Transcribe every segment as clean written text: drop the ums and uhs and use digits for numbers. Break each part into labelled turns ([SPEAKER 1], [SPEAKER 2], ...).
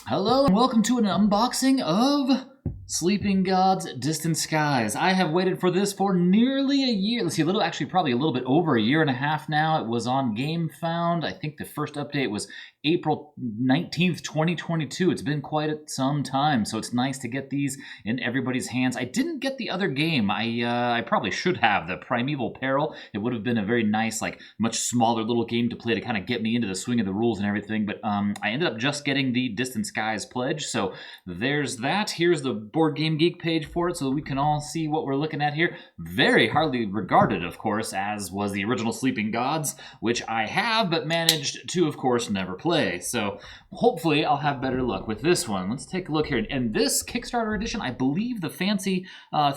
[SPEAKER 1] Hello and welcome to an unboxing of Sleeping Gods Distant Skies. I have waited for this for nearly a year. Let's see, probably a little bit over a year and a half now. It was on GameFound. I think the first update was April 19th, 2022. It's been quite some time, so it's nice to get these in everybody's hands. I didn't get the other game. I probably should have, the Primeval Peril. It would have been a very nice, much smaller little game to play to kind of get me into the swing of the rules and everything, but I ended up just getting the Distant Skies pledge, so there's that. Here's the Board Game Geek page for it so that we can all see what we're looking at here. Very highly regarded, of course, as was the original Sleeping Gods, which I have, but managed to, of course, never play. So hopefully I'll have better luck with this one. Let's take a look here. And this Kickstarter edition, I believe the fancy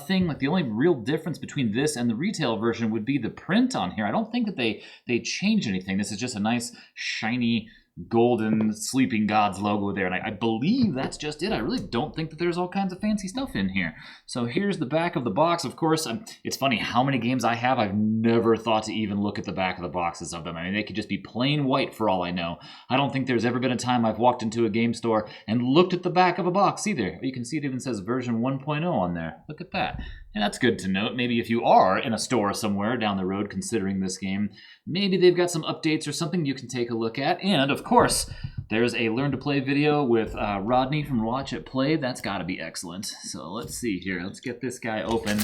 [SPEAKER 1] thing, the only real difference between this and the retail version would be the print on here. I don't think that they changed anything. This is just a nice, shiny, golden Sleeping Gods logo there, and I believe that's just it. I really don't think that there's all kinds of fancy stuff in here. So here's the back of the box. Of course, it's funny how many games I have. I've never thought to even look at the back of the boxes of them. I mean, they could just be plain white for all I know. I don't think there's ever been a time I've walked into a game store and looked at the back of a box either. You can see it even says version 1.0 on there. Look at that. And that's good to note. Maybe if you are in a store somewhere down the road considering this game, maybe they've got some updates or something you can take a look at. And, of course, there's a Learn to Play video with Rodney from Watch It Play. That's got to be excellent. So let's see here. Let's get this guy open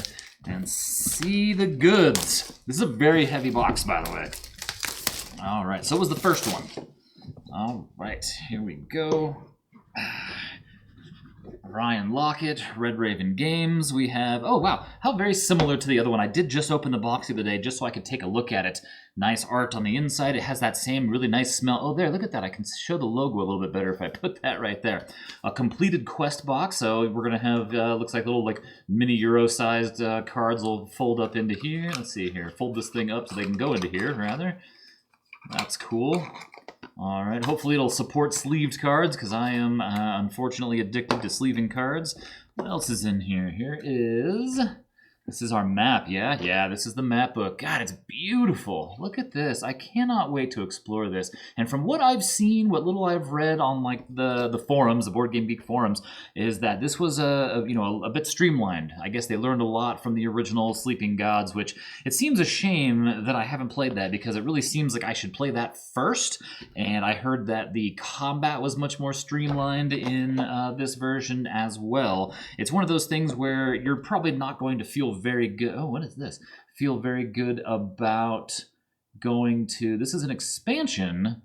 [SPEAKER 1] and see the goods. This is a very heavy box, by the way. All right, so was the first one. All right, here we go. Ryan Lockett, Red Raven Games. We have, oh wow, how very similar to the other one. I did just open the box the other day just so I could take a look at it. Nice art on the inside. It has that same really nice smell. Oh, there, look at that. I can show the logo a little bit better if I put that right there. A completed quest box. So we're going to have, looks like little mini Euro-sized cards will fold up into here. Let's see here. Fold this thing up so they can go into here, rather. That's cool. All right, hopefully it'll support sleeved cards because I am unfortunately addicted to sleeving cards. What else is in here? This is our map, yeah, this is the map book. God, it's beautiful. Look at this. I cannot wait to explore this. And from what I've seen, what little I've read on the forums, the Board Game Geek forums, is that this was a bit streamlined. I guess they learned a lot from the original Sleeping Gods, which it seems a shame that I haven't played that because it really seems like I should play that first. And I heard that the combat was much more streamlined in this version as well. It's one of those things where you're probably not going to feel very good. Oh, what is this? Feel very good about going to. This is an expansion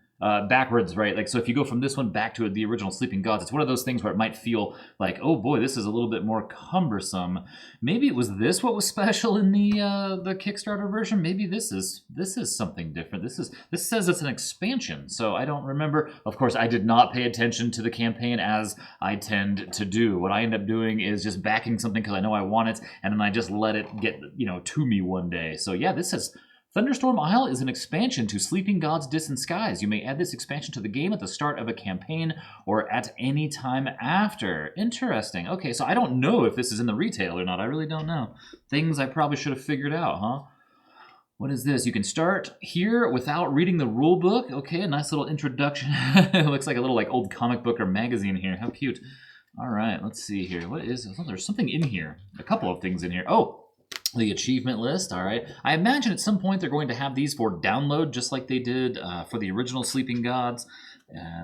[SPEAKER 1] backwards, right? So if you go from this one back to the original Sleeping Gods, it's one of those things where it might feel like, oh boy, this is a little bit more cumbersome. Maybe it was this what was special in the Kickstarter version. Maybe this is something different. This says it's an expansion, so I don't remember. Of course, I did not pay attention to the campaign as I tend to do. What I end up doing is just backing something because I know I want it, and then I just let it get to me one day. So yeah, this is. Thunderstorm Isle is an expansion to Sleeping Gods Distant Skies. You may add this expansion to the game at the start of a campaign or at any time after. Interesting. Okay, so I don't know if this is in the retail or not. I really don't know. Things I probably should have figured out, huh? What is this? You can start here without reading the rule book. Okay, a nice little introduction. It looks like a little old comic book or magazine here. How cute. All right, let's see here. What is this? Oh, there's something in here. A couple of things in here. Oh! The achievement list, all right. I imagine at some point they're going to have these for download, just like they did for the original Sleeping Gods.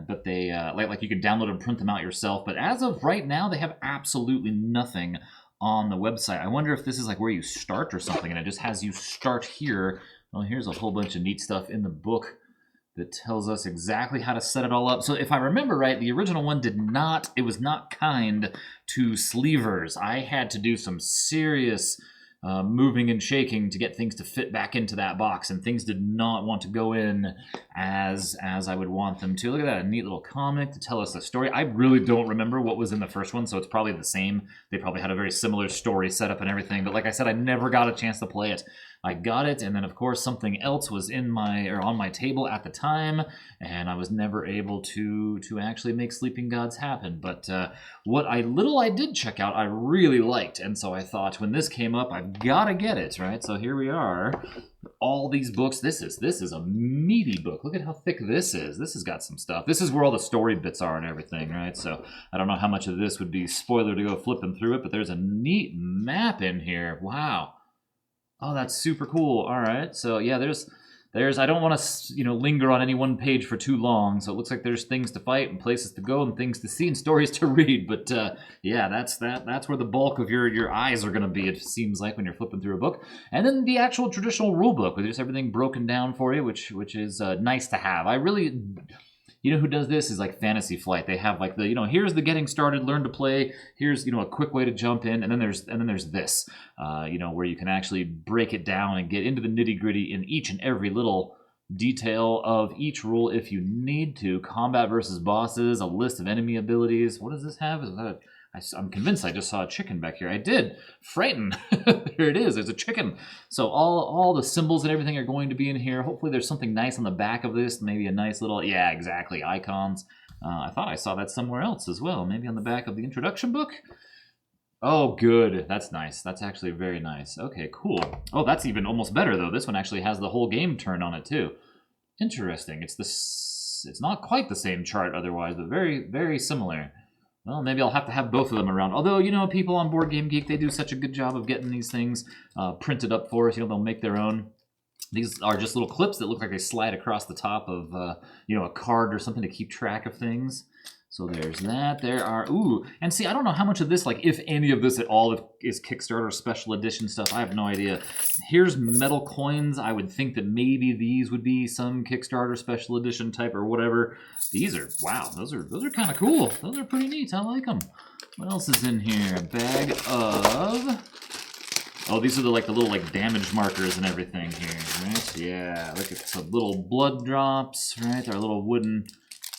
[SPEAKER 1] But they, you can download and print them out yourself. But as of right now, they have absolutely nothing on the website. I wonder if this is where you start or something, and it just has you start here. Well, here's a whole bunch of neat stuff in the book that tells us exactly how to set it all up. So if I remember right, the original one it was not kind to sleevers. I had to do some serious moving and shaking to get things to fit back into that box, and things did not want to go in as I would want them to. Look at that, a neat little comic to tell us the story. I really don't remember what was in the first one, so it's probably the same. They probably had a very similar story setup and everything, but like I said, I never got a chance to play it. I got it, and then of course something else was in my or on my table at the time, and I was never able to actually make Sleeping Gods happen. But what little I did check out, I really liked, and so I thought when this came up, I've got to get it, right? So here we are. All these books. This is a meaty book. Look at how thick this is. This has got some stuff. This is where all the story bits are and everything, right? So I don't know how much of this would be spoiler to go flipping through it, but there's a neat map in here. Wow. Oh, that's super cool. All right. So yeah, there's I don't want to, linger on any one page for too long. So it looks like there's things to fight and places to go and things to see and stories to read. But yeah, that's where the bulk of your eyes are going to be, it seems like, when you're flipping through a book. And then the actual traditional rule book with just everything broken down for you, which is nice to have. I really... You know who does this is like Fantasy Flight. They have like the, here's the getting started, learn to play. Here's, a quick way to jump in, and then there's this, where you can actually break it down and get into the nitty gritty in each and every little detail of each rule if you need to. Combat versus bosses, a list of enemy abilities. What does this have? Is that I'm convinced I just saw a chicken back here. I did. Frighten. There it is. There's a chicken. So all the symbols and everything are going to be in here. Hopefully there's something nice on the back of this. Maybe a nice little, yeah, exactly, icons. I thought I saw that somewhere else as well. Maybe on the back of the introduction book. Oh, good. That's nice. That's actually very nice. Okay, cool. Oh, that's even almost better, though. This one actually has the whole game turned on it, too. Interesting. It's not quite the same chart otherwise, but very, very similar. Well, maybe I'll have to have both of them around. Although, people on Board Game Geek, they do such a good job of getting these things printed up for us. They'll make their own. These are just little clips that look like they slide across the top of, a card or something to keep track of things. So there's that. There are, and see, I don't know how much of this, like, if any of this at all is Kickstarter special edition stuff. I have no idea. Here's metal coins. I would think that maybe these would be some Kickstarter special edition type or whatever. These are, wow, those are kind of cool. Those are pretty neat. I like them. What else is in here? A bag of... Oh, these are the little damage markers and everything here, right? Yeah, look at some little blood drops, right? Our little wooden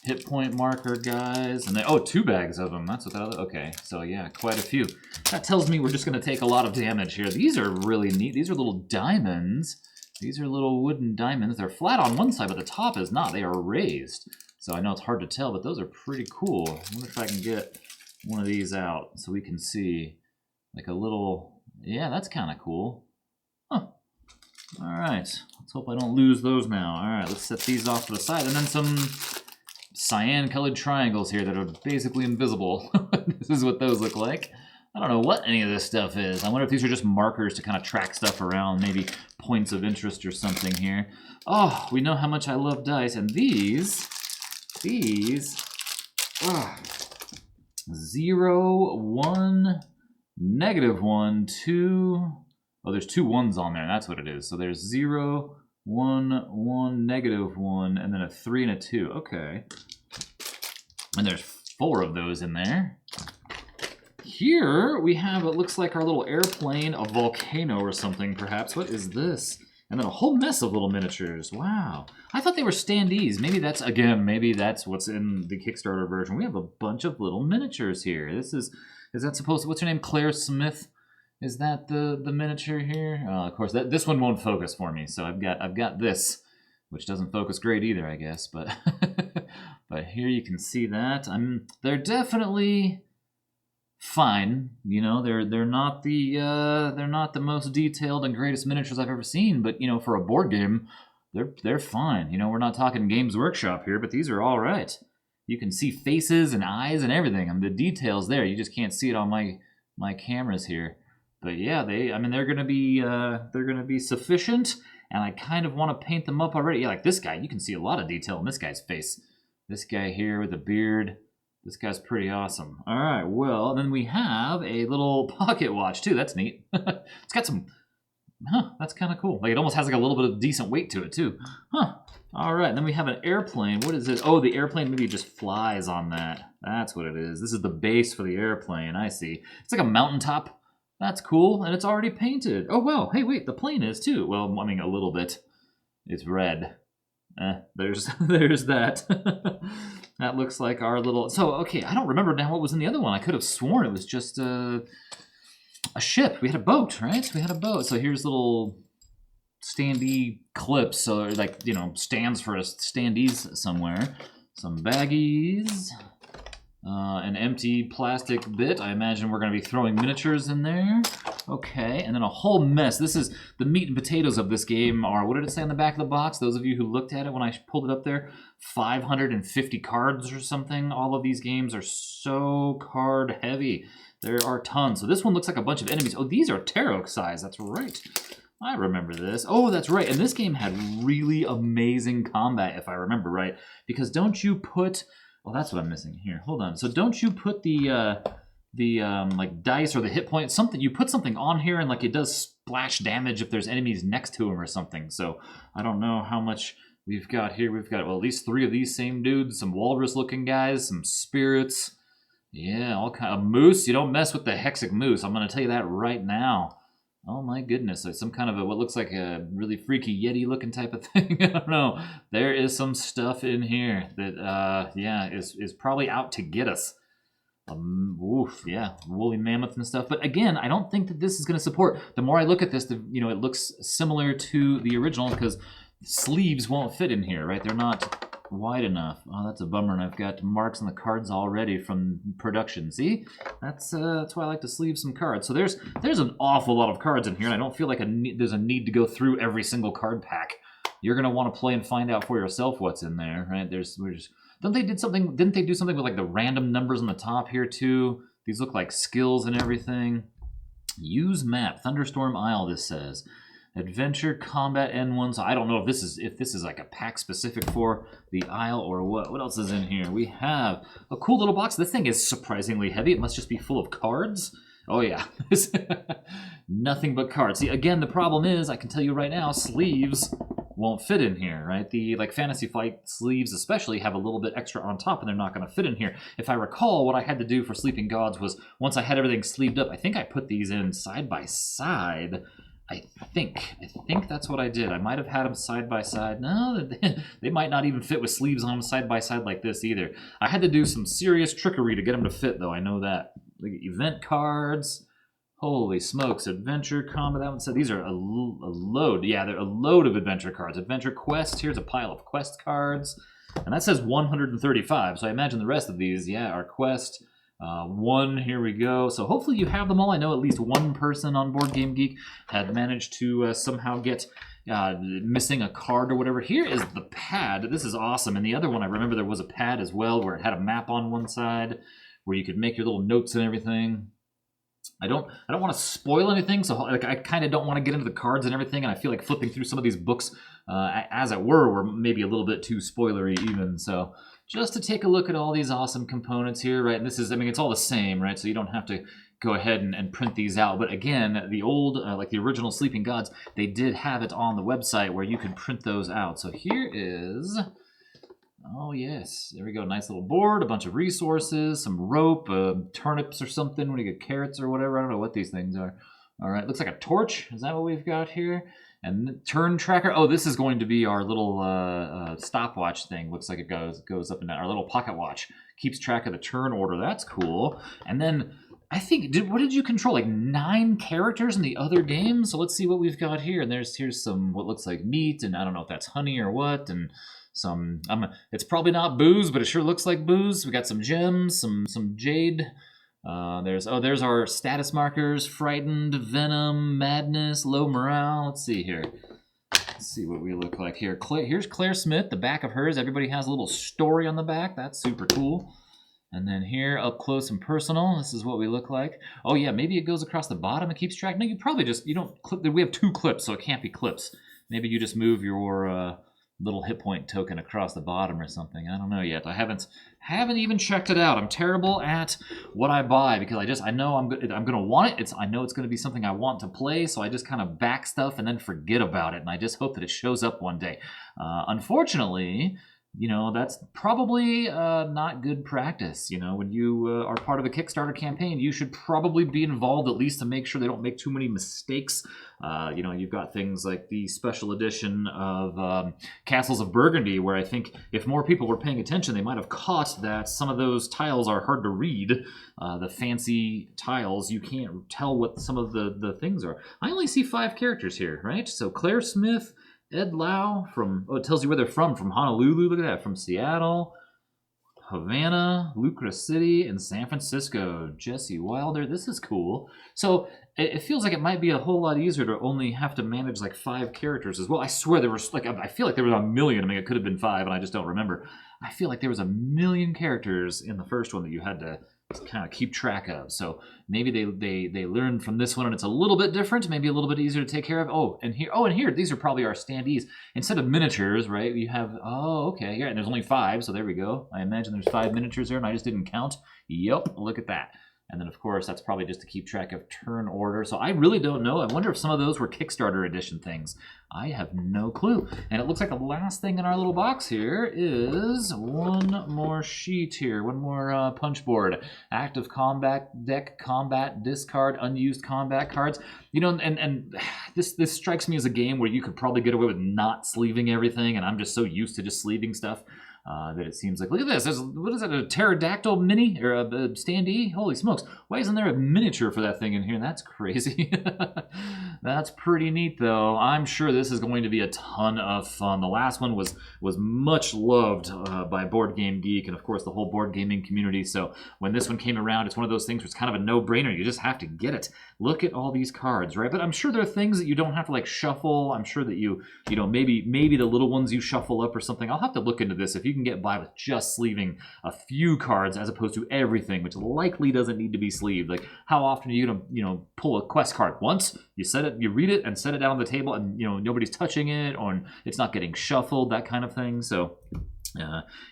[SPEAKER 1] hit point marker guys, and then 2 bags of them. That's what that. Okay, so yeah, quite a few. That tells me we're just going to take a lot of damage here. These are really neat. These are little diamonds. These are little wooden diamonds. They're flat on one side, but the top is not. They are raised. So I know it's hard to tell, but those are pretty cool. I wonder if I can get one of these out so we can see like a little. Yeah, that's kind of cool. Huh. All right. Let's hope I don't lose those now. All right, let's set these off to the side, and then some cyan-colored triangles here that are basically invisible. This is what those look like. I don't know what any of this stuff is. I wonder if these are just markers to kind of track stuff around, maybe points of interest or something here. Oh, we know how much I love dice, and these, 0, 1, -1, 2. Oh, there's 2 1s on there. That's what it is. So there's 0, 1, 1, -1, and then a 3 and a 2. Okay. And there's 4 of those in there. Here we have what looks like our little airplane, a volcano or something, perhaps. What is this? And then a whole mess of little miniatures. Wow. I thought they were standees. Maybe that's what's in the Kickstarter version. We have a bunch of little miniatures here. Is that supposed to, what's her name? Claire Smith? Is that the miniature here? Of course, this one won't focus for me. So I've got this, which doesn't focus great either, I guess. But but here you can see that. They're definitely fine. They're not the most detailed and greatest miniatures I've ever seen. But for a board game, they're fine. We're not talking Games Workshop here, but these are all right. You can see faces and eyes and everything. The details there. You just can't see it on my cameras here. But yeah, they're gonna be sufficient, and I kind of want to paint them up already. Yeah, like this guy, you can see a lot of detail in this guy's face. This guy here with a beard, this guy's pretty awesome. All right, well, then we have a little pocket watch too. That's neat. It's got some, that's kind of cool. Like it almost has like a little bit of decent weight to it too. All right, then we have an airplane. What is it? Oh, the airplane maybe just flies on that. That's what it is. This is the base for the airplane. I see. It's like a mountaintop. That's cool, and it's already painted. Oh, wow. Hey, wait, the plane is, too. Well, a little bit. It's red. There's that. That looks like our little... So, okay, I don't remember now what was in the other one. I could have sworn it was just a ship. We had a boat, right? We had a boat. So here's little standee clips, so like, you know, stands for standees somewhere. Some baggies. An empty plastic bit. I imagine we're going to be throwing miniatures in there. Okay, and then a whole mess. This is the meat and potatoes of this game are, what did it say on the back of the box? Those of you who looked at it when I pulled it up there, 550 cards or something. All of these games are so card heavy. There are tons. So this one looks like a bunch of enemies. Oh, these are tarot size. That's right. I remember this. Oh, that's right. And this game had really amazing combat, if I remember right. Because don't you put... Well, that's what I'm missing here. Hold on. So don't you put the like dice or the hit point, something, you put something on here and like it does splash damage if there's enemies next to him or something. So I don't know how much we've got here. We've got, well, at least 3 of these same dudes, some walrus looking guys, some spirits. Yeah, all kind of moose. You don't mess with the hexic moose. I'm going to tell you that right now. Oh my goodness, so some kind of a, what looks like a really freaky Yeti looking type of thing. I don't know. There is some stuff in here that, yeah, is probably out to get us. Oof, yeah, woolly mammoth and stuff. But again, I don't think that this is going to support. The more I look at this, you know, it looks similar to the original because sleeves won't fit in here, right? They're not wide enough. Oh, that's a bummer, and I've got marks on the cards already from production. See? That's why I like to sleeve some cards. So there's an awful lot of cards in here, and I don't feel like there's a need to go through every single card pack. You're gonna want to play and find out for yourself what's in there, right? Didn't they do something with like the random numbers on the top here too? These look like skills and everything. Use map, Thunderstorm Isle. This says. Adventure, Combat, N1. So I don't know if this is like a pack specific for the Isle or what. What else is in here? We have a cool little box. This thing is surprisingly heavy. It must just be full of cards. Oh yeah, nothing but cards. See, again, the problem is, I can tell you right now, sleeves won't fit in here, right? The like Fantasy Flight sleeves especially have a little bit extra on top and they're not going to fit in here. If I recall, what I had to do for Sleeping Gods was, once I had everything sleeved up, I think I put these in side by side. I think that's what I did. I might have had them side by side. No, they might not even fit with sleeves on them side by side like this either. I had to do some serious trickery to get them to fit, though. I know that. Look at event cards. Holy smokes. Adventure, combat. That one said these are a load. Yeah, they're a load of adventure cards. Adventure quest. Here's a pile of quest cards. And that says 135. So I imagine the rest of these, yeah, are quest. One, here we go. So hopefully you have them all. I know at least one person on Board Game Geek had managed to somehow get missing a card or whatever. Here is the pad. This is awesome. And the other one, I remember there was a pad as well where it had a map on one side where you could make your little notes and everything. I don't want to spoil anything, so like I kind of don't want to get into the cards and everything, and I feel like flipping through some of these books, as it were maybe a little bit too spoilery even. So just to take a look at all these awesome components here, right? And this is, I mean, it's all the same, right? So you don't have to go ahead and print these out. But again, the old, like the original Sleeping Gods, they did have it on the website where you could print those out. So here is... Oh, yes. There we go. Nice little board, a bunch of resources, some rope, turnips or something when you get carrots or whatever. I don't know what these things are. All right. Looks like a torch. Is that what we've got here? And the turn tracker. Oh, this is going to be our little stopwatch thing. Looks like it goes up and down. Our little pocket watch keeps track of the turn order. That's cool. And then I think, what did you control? Like 9 characters in the other game? So let's see what we've got here. And here's some what looks like meat. And I don't know if that's honey or what. And some, it's probably not booze, but it sure looks like booze. We got some gems, some jade. There's our status markers: frightened, venom, madness, low morale. Let's see here. Let's see what we look like here. Here's Claire Smith. The back of hers. Everybody has a little story on the back. That's super cool. And then here, up close and personal, this is what we look like. Oh yeah, maybe it goes across the bottom and keeps track. No, you probably just, you don't clip. We have 2 clips, so it can't be clips. Maybe you just move your little hit point token across the bottom or something. I don't know yet. I haven't even checked it out. I'm terrible at what I buy because I know I'm gonna want it. I know it's gonna be something I want to play, so I just kind of back stuff and then forget about it, and I just hope that it shows up one day. Unfortunately, you know, that's probably not good practice. You know, when you are part of a Kickstarter campaign, you should probably be involved at least to make sure they don't make too many mistakes. You know, you've got things like the special edition of Castles of Burgundy, where I think if more people were paying attention, they might have caught that some of those tiles are hard to read. The fancy tiles, you can't tell what some of the things are. I only see 5 characters here, right? So Claire Smith, Ed Lau from, oh, it tells you where they're from Honolulu, look at that, from Seattle, Havana, Lucra City, and San Francisco. Jesse Wilder, this is cool. So it feels like it might be a whole lot easier to only have to manage like 5 characters as well. I swear there was like, I feel like there was a million. I mean, it could have been 5 and I just don't remember. I feel like there was a million characters in the first one that you had to kind of keep track of. So maybe they learned from this one and it's a little bit different, maybe a little bit easier to take care of. Oh, and here, these are probably our standees. Instead of miniatures, right, you have, oh, okay, yeah, and there's only 5, so there we go. I imagine there's 5 miniatures there and I just didn't count. Yep, look at that. And then, of course, that's probably just to keep track of turn order. So I really don't know. I wonder if some of those were Kickstarter edition things. I have no clue. And it looks like the last thing in our little box here is one more sheet here. One more punch board. Active combat deck, combat, discard, unused combat cards. You know, and this strikes me as a game where you could probably get away with not sleeving everything. And I'm just so used to just sleeving stuff. That it seems like, look at this, what is that, a pterodactyl mini, or a standee? Holy smokes, why isn't there a miniature for that thing in here? That's crazy. That's pretty neat, though. I'm sure this is going to be a ton of fun. The last one was much loved by Board Game Geek, and of course the whole board gaming community, so when this one came around, it's one of those things where it's kind of a no-brainer. You just have to get it. Look at all these cards, right? But I'm sure there are things that you don't have to like shuffle. I'm sure that you know, maybe the little ones you shuffle up or something. I'll have to look into this. If you can get by with just sleeving a few cards as opposed to everything, which likely doesn't need to be sleeved. Like, how often are you gonna, you know, pull a quest card? Once you set it, you read it and set it down on the table, and you know nobody's touching it, or it's not getting shuffled, that kind of thing. So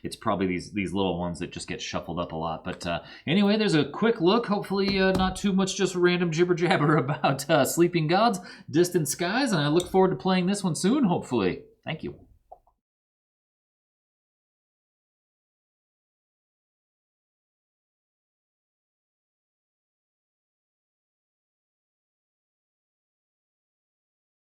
[SPEAKER 1] it's probably these little ones that just get shuffled up a lot. But anyway, there's a quick look. Hopefully not too much just random jibber jabber about Sleeping Gods, Distant Skies, and I look forward to playing this one soon, hopefully. Thank you.